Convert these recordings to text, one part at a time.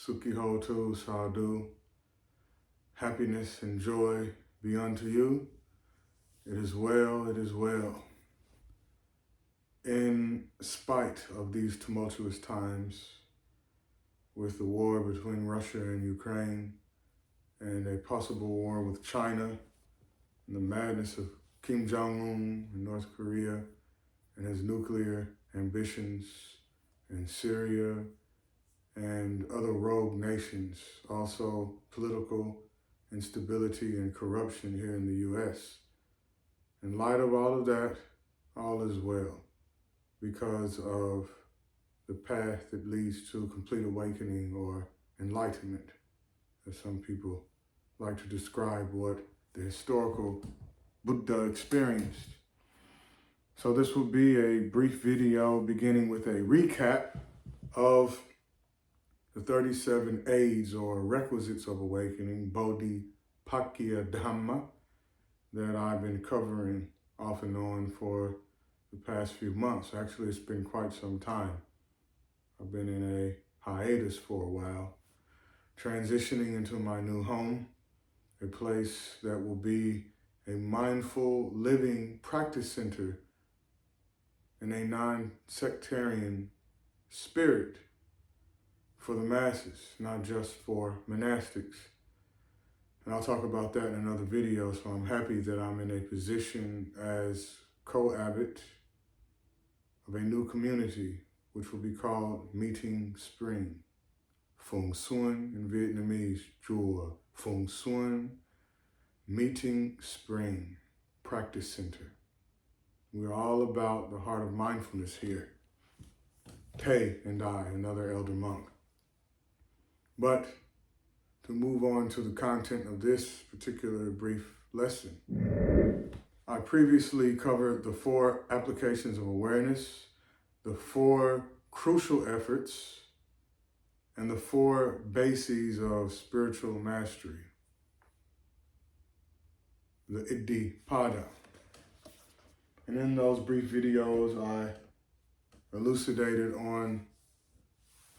Sukhi tu sadhu, happiness and joy be unto you. It is well, it is well. In spite of these tumultuous times, with the war between Russia and Ukraine, and a possible war with China, and the madness of Kim Jong-un in North Korea, and his nuclear ambitions in Syria, and other rogue nations, also political instability and corruption here in the U.S. In light of all of that, all is well because of the path that leads to complete awakening or enlightenment, as some people like to describe what the historical Buddha experienced. So this will be a brief video beginning with a recap of the 37 aids or requisites of awakening, Bodhipakya Dhamma, that I've been covering off and on for the past few months. Actually, it's been quite some time. I've been in a hiatus for a while, transitioning into my new home, a place that will be a mindful living practice center in a non-sectarian spirit for the masses, not just for monastics. And I'll talk about that in another video, so I'm happy that I'm in a position as co-abbot of a new community, which will be called Meeting Spring. Phung Xuân in Vietnamese, Chùa Phung Xuân, Meeting Spring Practice Center. We're all about the heart of mindfulness here. Tay and I, another elder monk. But to move on to the content of this particular brief lesson, I previously covered the 4 applications of awareness, the 4 crucial efforts, and the 4 bases of spiritual mastery, the Iddhipada. And in those brief videos, I elucidated on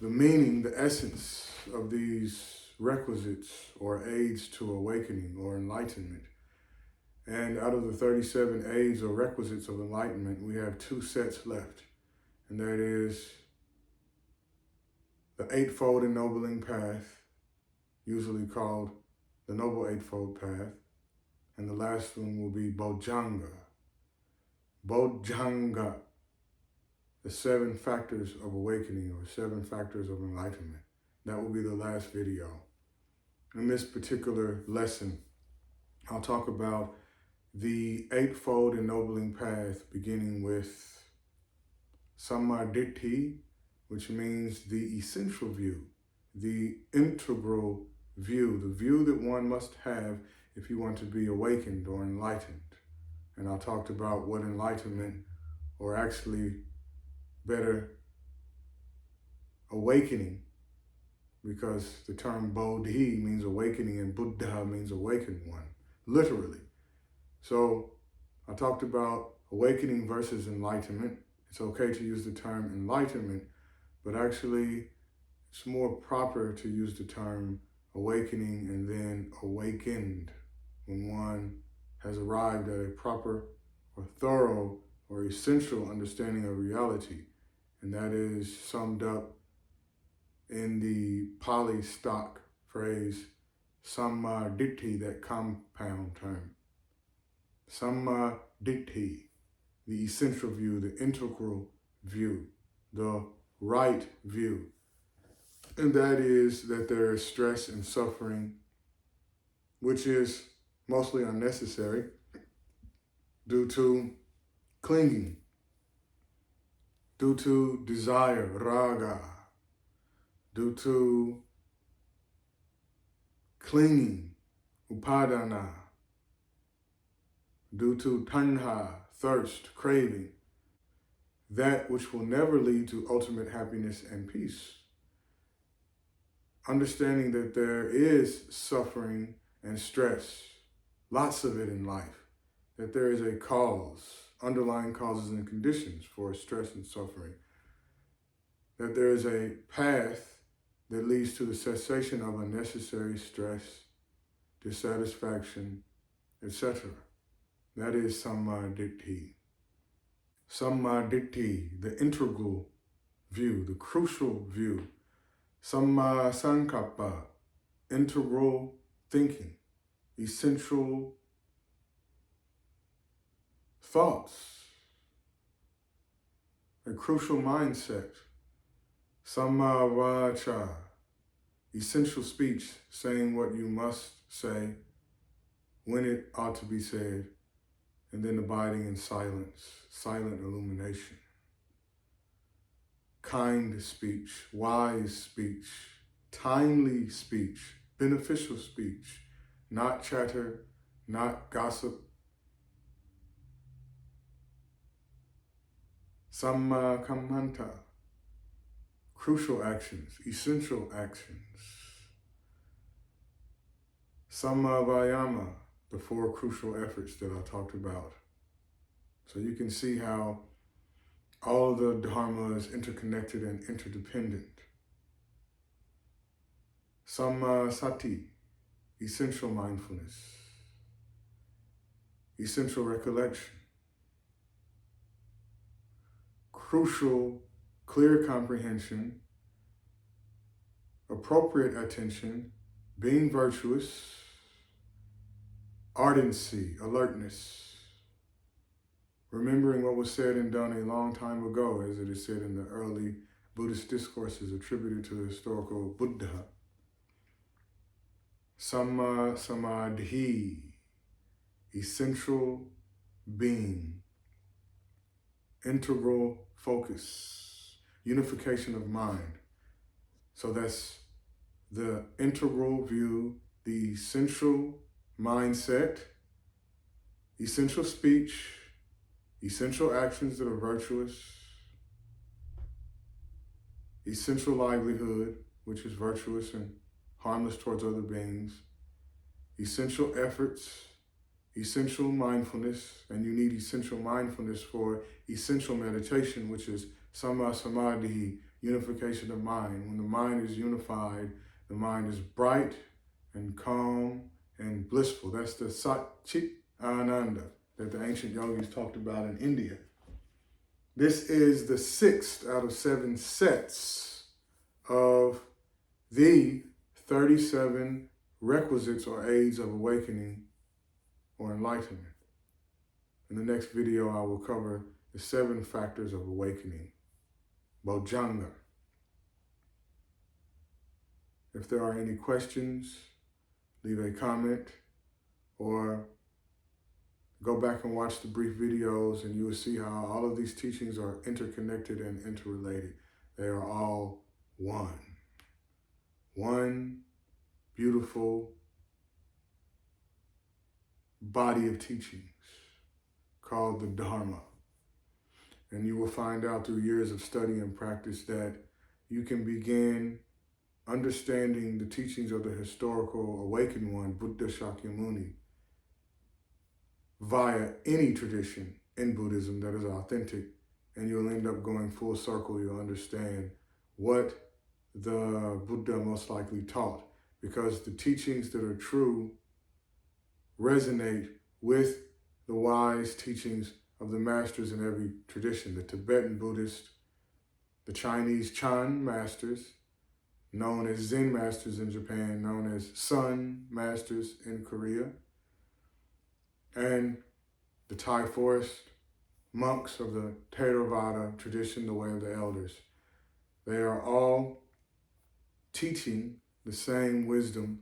the meaning, the essence of these requisites or aids to awakening or enlightenment. And out of the 37 aids or requisites of enlightenment, we have 2 sets left. And that is the Eightfold Ennobling path, usually called the Noble Eightfold path. And the last one will be Bojjhanga. Bojjhanga, the 7 factors of awakening or 7 factors of enlightenment. That will be the last video. In this particular lesson, I'll talk about the Eightfold Ennobling path, beginning with Sammaditthi, which means the essential view, the integral view, the view that one must have if you want to be awakened or enlightened. And I talked about what enlightenment, or actually better, awakening, because the term Bodhi means awakening and Buddha means awakened one, literally. So I talked about awakening versus enlightenment. It's okay to use the term enlightenment, but actually it's more proper to use the term awakening and then awakened when one has arrived at a proper or thorough or essential understanding of reality. And that is summed up in the Pali stock phrase, Sammaditthi, that compound term. Sammaditthi, the essential view, the integral view, the right view. And that is that there is stress and suffering, which is mostly unnecessary due to clinging, due to desire, raga, due to clinging, upadana, due to tanha, thirst, craving, that which will never lead to ultimate happiness and peace. Understanding that there is suffering and stress, lots of it in life, that there is a cause, underlying causes and conditions for stress and suffering, that there is a path that leads to the cessation of unnecessary stress, dissatisfaction, etc. That is Sammaditthi. Sammaditthi, the integral view, the crucial view. Samma Sankappa, integral thinking, essential thoughts, a crucial mindset. Samma Vacha, essential speech, saying what you must say, when it ought to be said, and then abiding in silence, silent illumination. Kind speech, wise speech, timely speech, beneficial speech, not chatter, not gossip. Samma Kammanta, crucial actions, essential actions. Samma Vayama, the 4 crucial efforts that I talked about. So you can see how all of the Dharma is interconnected and interdependent. Samma Sati, essential mindfulness, essential recollection, crucial, clear comprehension, appropriate attention, being virtuous, ardency, alertness, remembering what was said and done a long time ago, as it is said in the early Buddhist discourses attributed to the historical Buddha. Samma Samadhi, essential being, integral focus, unification of mind. So that's the integral view, the essential mindset, essential speech, essential actions that are virtuous, essential livelihood, which is virtuous and harmless towards other beings, essential efforts, essential mindfulness, and you need essential mindfulness for essential meditation, which is Samma Samadhi, unification of mind. When the mind is unified, the mind is bright and calm and blissful. That's the Sat Chit Ananda that the ancient yogis talked about in India. This is the 6th out of 7 sets of the 37 requisites or aids of awakening or enlightenment. In the next video, I will cover the 7 factors of awakening, Bojjhanga. If there are any questions, leave a comment or go back and watch the brief videos and you will see how all of these teachings are interconnected and interrelated. They are all one. One beautiful body of teachings called the Dharma. And you will find out through years of study and practice that you can begin understanding the teachings of the historical awakened one, Buddha Shakyamuni, via any tradition in Buddhism that is authentic, and you'll end up going full circle. You'll understand what the Buddha most likely taught, because the teachings that are true resonate with the wise teachings of the masters in every tradition. The Tibetan Buddhist, the Chinese Chan masters, known as Zen masters in Japan, known as Sun masters in Korea, and the Thai forest monks of the Theravada tradition, the way of the elders. They are all teaching the same wisdom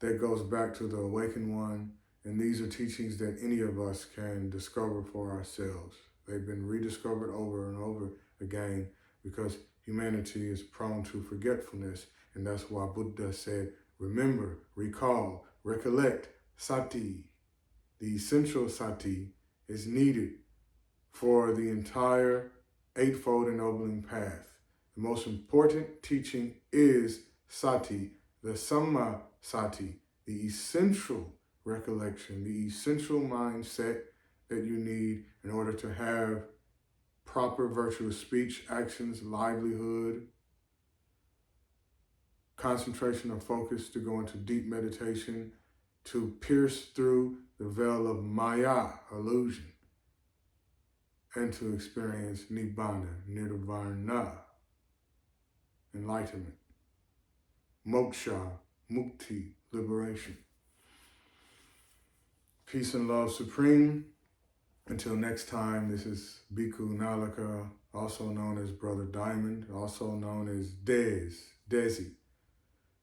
that goes back to the awakened one, and these are teachings that any of us can discover for ourselves. They've been rediscovered over and over again because humanity is prone to forgetfulness, and that's why Buddha said, remember, recall, recollect, sati. The essential sati is needed for the entire Eightfold Ennobling path. The most important teaching is sati, the Samma Sati, the essential recollection, the essential mindset that you need in order to have proper virtuous speech, actions, livelihood, concentration or focus, to go into deep meditation, to pierce through the veil of Maya, illusion, and to experience Nibbana, Nirvana, enlightenment, Moksha, Mukti, liberation. Peace and love supreme. Until next time, this is Bhikkhu Nalaka, also known as Brother Diamond, also known as Desi,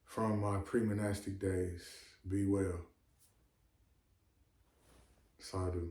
from my pre-monastic days. Be well. Sadhu.